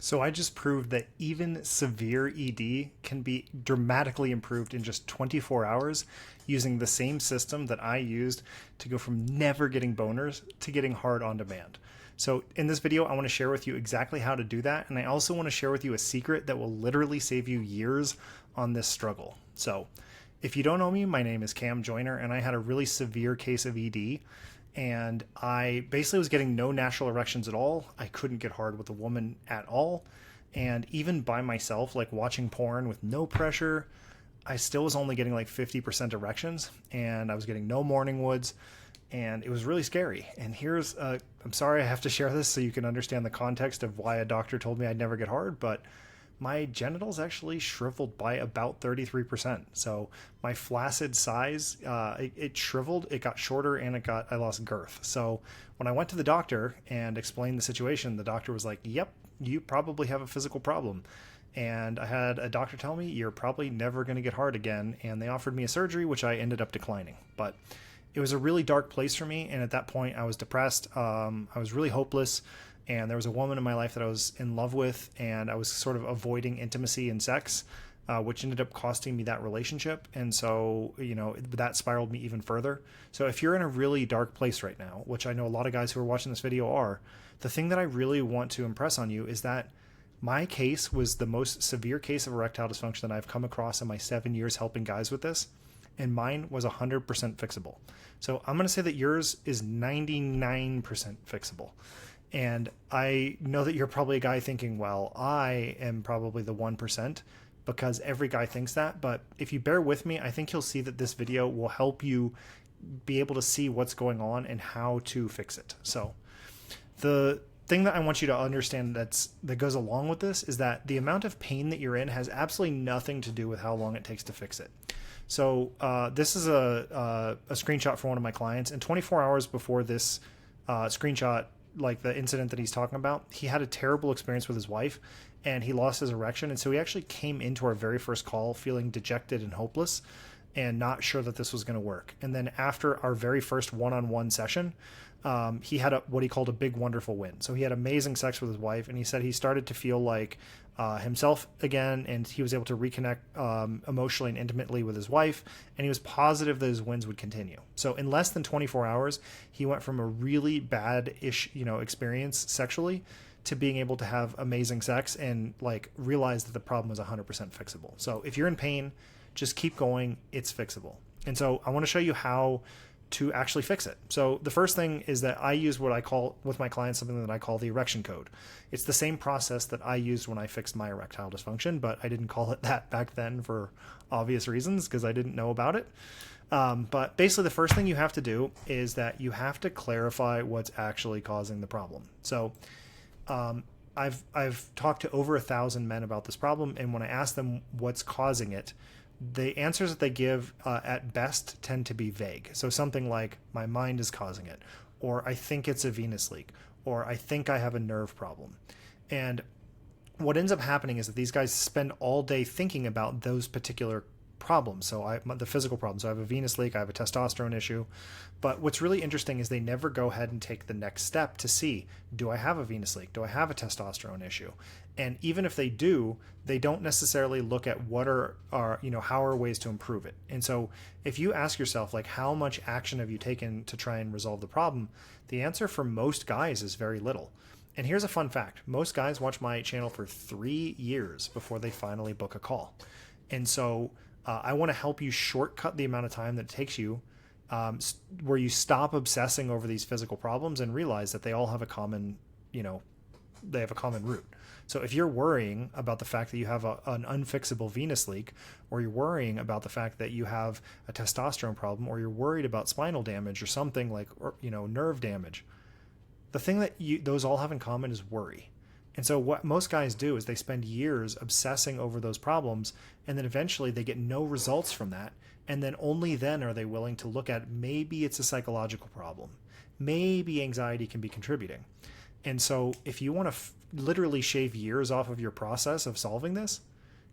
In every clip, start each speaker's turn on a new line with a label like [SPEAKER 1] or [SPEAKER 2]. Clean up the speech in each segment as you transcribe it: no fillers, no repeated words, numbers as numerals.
[SPEAKER 1] So I just proved that even severe ED can be dramatically improved in just 24 hours using the same system that I used to go from never getting boners to getting hard on demand. So in this video, I want to share with you exactly how to do that. And I also want to share with you a secret that will literally save you years on this struggle. So if you don't know me, my name is Cam Joyner, and I had a really severe case of ED. And I basically was getting no natural erections at all. I couldn't get hard with a woman at all. And even by myself, like watching porn with no pressure, I still was only getting like 50% erections, and I was getting no morning woods, and it was really scary. And I'm sorry I have to share this so you can understand the context of why a doctor told me I'd never get hard, but my genitals actually shriveled by about 33%. So my flaccid size, it shriveled, it got shorter, and I lost girth. So when I went to the doctor and explained the situation, the doctor was like, yep, you probably have a physical problem. And I had a doctor tell me, you're probably never going to get hard again. And they offered me a surgery, which I ended up declining. But it was a really dark place for me. And at that point, I was depressed. I was really hopeless. And there was a woman in my life that I was in love with, and I was sort of avoiding intimacy and sex, which ended up costing me that relationship. And so, that spiraled me even further. So if you're in a really dark place right now, which I know a lot of guys who are watching this video are, the thing that I really want to impress on you is that my case was the most severe case of erectile dysfunction that I've come across in my 7 years helping guys with this. And mine was 100% fixable. So I'm going to say that yours is 99% fixable. And I know that you're probably a guy thinking, well, I am probably the 1%, because every guy thinks that. But if you bear with me, I think you'll see that this video will help you be able to see what's going on and how to fix it. So the thing that I want you to understand that goes along with this is that the amount of pain that you're in has absolutely nothing to do with how long it takes to fix it. So this is a screenshot from one of my clients, and 24 hours before this screenshot, like the incident that he's talking about, he had a terrible experience with his wife, and he lost his erection. And so he actually came into our very first call feeling dejected and hopeless and not sure that this was going to work. And then after our very first one-on-one session, he had what he called a big, wonderful win. So he had amazing sex with his wife, and he said he started to feel like himself again, and he was able to reconnect emotionally and intimately with his wife, and he was positive that his wins would continue. So in less than 24 hours, he went from a really bad-ish, experience sexually to being able to have amazing sex and like realize that the problem was 100% fixable. So if you're in pain, just keep going. It's fixable. And so I want to show you how to actually fix it. So the first thing is that I use what I call with my clients something that I call the erection code. It's the same process that I used when I fixed my erectile dysfunction, but I didn't call it that back then for obvious reasons because I didn't know about it. But basically the first thing you have to do is that you have to clarify what's actually causing the problem. So I've talked to over 1,000 men about this problem, and when I ask them what's causing it, the answers that they give at best tend to be vague. So something like, my mind is causing it, or I think it's a venous leak, or I think I have a nerve problem. And what ends up happening is that these guys spend all day thinking about those particular problems. So the physical problems. So I have a venous leak, I have a testosterone issue. But what's really interesting is they never go ahead and take the next step to see, do I have a venous leak? Do I have a testosterone issue? And even if they do, they don't necessarily look at what how are ways to improve it. And so if you ask yourself, like, how much action have you taken to try and resolve the problem? The answer for most guys is very little. And here's a fun fact. Most guys watch my channel for 3 years before they finally book a call. And so I want to help you shortcut the amount of time that it takes you, where you stop obsessing over these physical problems and realize that they all have a common, they have a common root. So if you're worrying about the fact that you have an unfixable venous leak, or you're worrying about the fact that you have a testosterone problem, or you're worried about spinal damage or something like, nerve damage, the thing that those all have in common is worry. And so what most guys do is they spend years obsessing over those problems, and then eventually they get no results from that. And then only then are they willing to look at, maybe it's a psychological problem. Maybe anxiety can be contributing. And so if you want to literally shave years off of your process of solving this,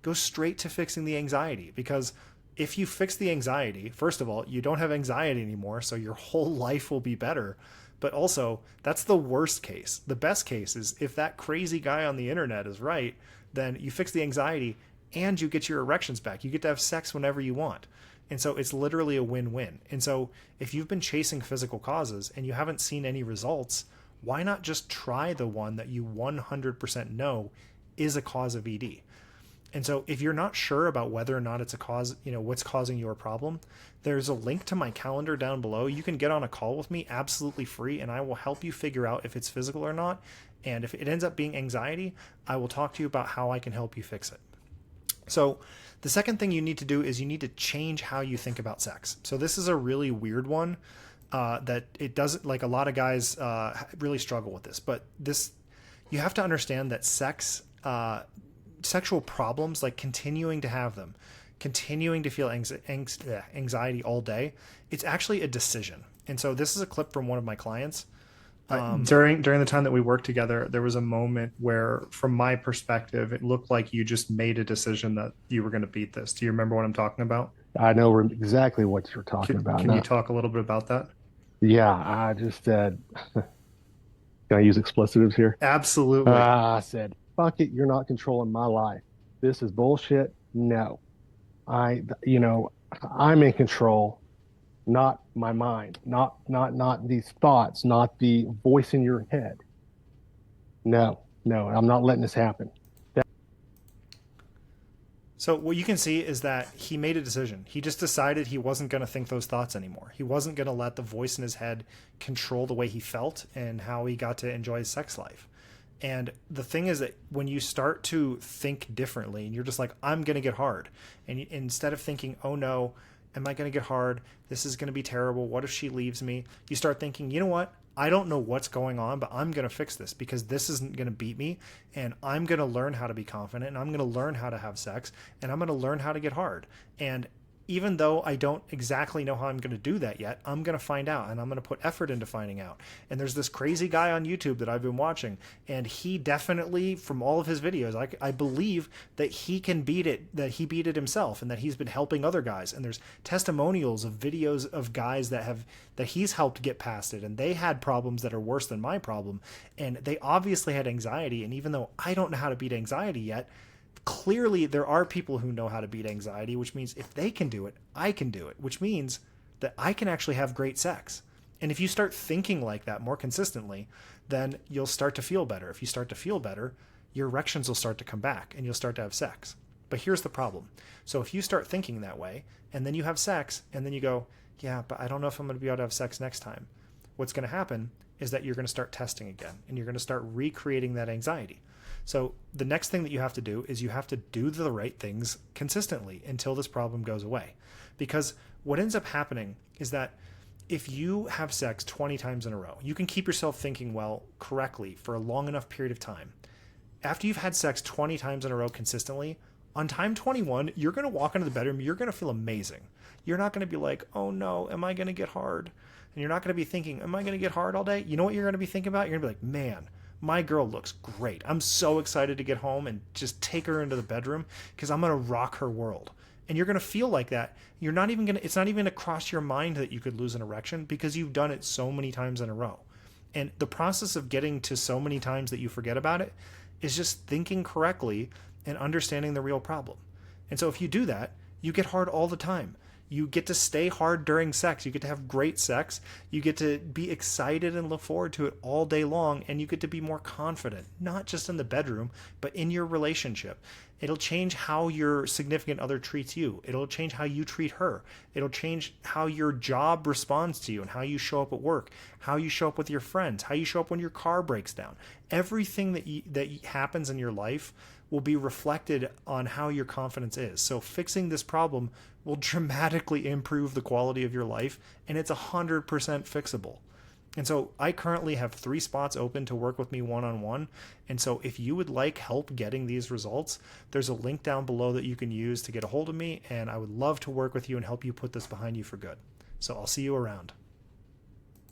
[SPEAKER 1] go straight to fixing the anxiety. Because if you fix the anxiety, first of all, you don't have anxiety anymore, so your whole life will be better. But also, that's the worst case. The best case is if that crazy guy on the internet is right, then you fix the anxiety and you get your erections back. You get to have sex whenever you want. And so it's literally a win-win. And so if you've been chasing physical causes and you haven't seen any results, why not just try the one that you 100% know is a cause of ED? And so if you're not sure about whether or not it's a cause, what's causing your problem, there's a link to my calendar down below. You can get on a call with me absolutely free, and I will help you figure out if it's physical or not. And if it ends up being anxiety, I will talk to you about how I can help you fix it. So the second thing you need to do is you need to change how you think about sex. So this is a really weird one that it doesn't, like, a lot of guys really struggle with this, but you have to understand that sexual problems, like continuing to have them, continuing to feel anxiety all day, it's actually a decision. And so this is a clip from one of my clients. During the time that we worked together, there was a moment where, from my perspective, it looked like you just made a decision that you were going to beat this. Do you remember what I'm talking about?
[SPEAKER 2] I know exactly what you're talking about.
[SPEAKER 1] Can you talk a little bit about that?
[SPEAKER 2] Yeah, I just said, can I use expletives here?
[SPEAKER 1] Absolutely.
[SPEAKER 2] I said, fuck it, you're not controlling my life. This is bullshit. No, I'm in control, not my mind, not these thoughts, not the voice in your head. No, I'm not letting this happen.
[SPEAKER 1] So what you can see is that he made a decision. He just decided he wasn't going to think those thoughts anymore. He wasn't going to let the voice in his head control the way he felt and how he got to enjoy his sex life. And the thing is that when you start to think differently and you're just like, I'm going to get hard. And instead of thinking, oh no, am I going to get hard? This is going to be terrible. What if she leaves me? You start thinking, you know what? I don't know what's going on, but I'm going to fix this because this isn't going to beat me. And I'm going to learn how to be confident, and I'm going to learn how to have sex, and I'm going to learn how to get hard. And even though I don't exactly know how I'm going to do that yet, I'm going to find out, and I'm going to put effort into finding out. And there's this crazy guy on YouTube that I've been watching, and he definitely, from all of his videos, I believe that he can beat it, that he beat it himself, and that he's been helping other guys. And there's testimonials of videos of guys that he's helped get past it, and they had problems that are worse than my problem, and they obviously had anxiety. And even though I don't know how to beat anxiety yet, clearly there are people who know how to beat anxiety, which means if they can do it, I can do it, which means that I can actually have great sex. And if you start thinking like that more consistently, then you'll start to feel better. If you start to feel better, your erections will start to come back and you'll start to have sex. But here's the problem. So if you start thinking that way and then you have sex and then you go, yeah, but I don't know if I'm going to be able to have sex next time, what's going to happen is that you're going to start testing again and you're going to start recreating that anxiety. So the next thing that you have to do is you have to do the right things consistently until this problem goes away. Because what ends up happening is that if you have sex 20 times in a row, you can keep yourself thinking well correctly for a long enough period of time. After you've had sex 20 times in a row consistently, on time 21, you're going to walk into the bedroom, you're going to feel amazing. You're not going to be like, oh no, am I going to get hard? And you're not going to be thinking, am I going to get hard all day? You know what you're going to be thinking about? You're going to be like, man, my girl looks great. I'm so excited to get home and just take her into the bedroom because I'm going to rock her world. And you're going to feel like that. You're not even going to, it's not even going to cross your mind that you could lose an erection because you've done it so many times in a row. And the process of getting to so many times that you forget about it is just thinking correctly and understanding the real problem. And so if you do that, you get hard all the time. You get to stay hard during sex. You get to have great sex. You get to be excited and look forward to it all day long. And you get to be more confident, not just in the bedroom, but in your relationship. It'll change how your significant other treats you. It'll change how you treat her. It'll change how your job responds to you and how you show up at work, how you show up with your friends, how you show up when your car breaks down. Everything that happens in your life will be reflected on how your confidence is. So fixing this problem will dramatically improve the quality of your life, and it's 100% fixable. And so I currently have 3 spots open to work with me one-on-one. And so if you would like help getting these results, there's a link down below that you can use to get a hold of me, and I would love to work with you and help you put this behind you for good. So I'll see you around.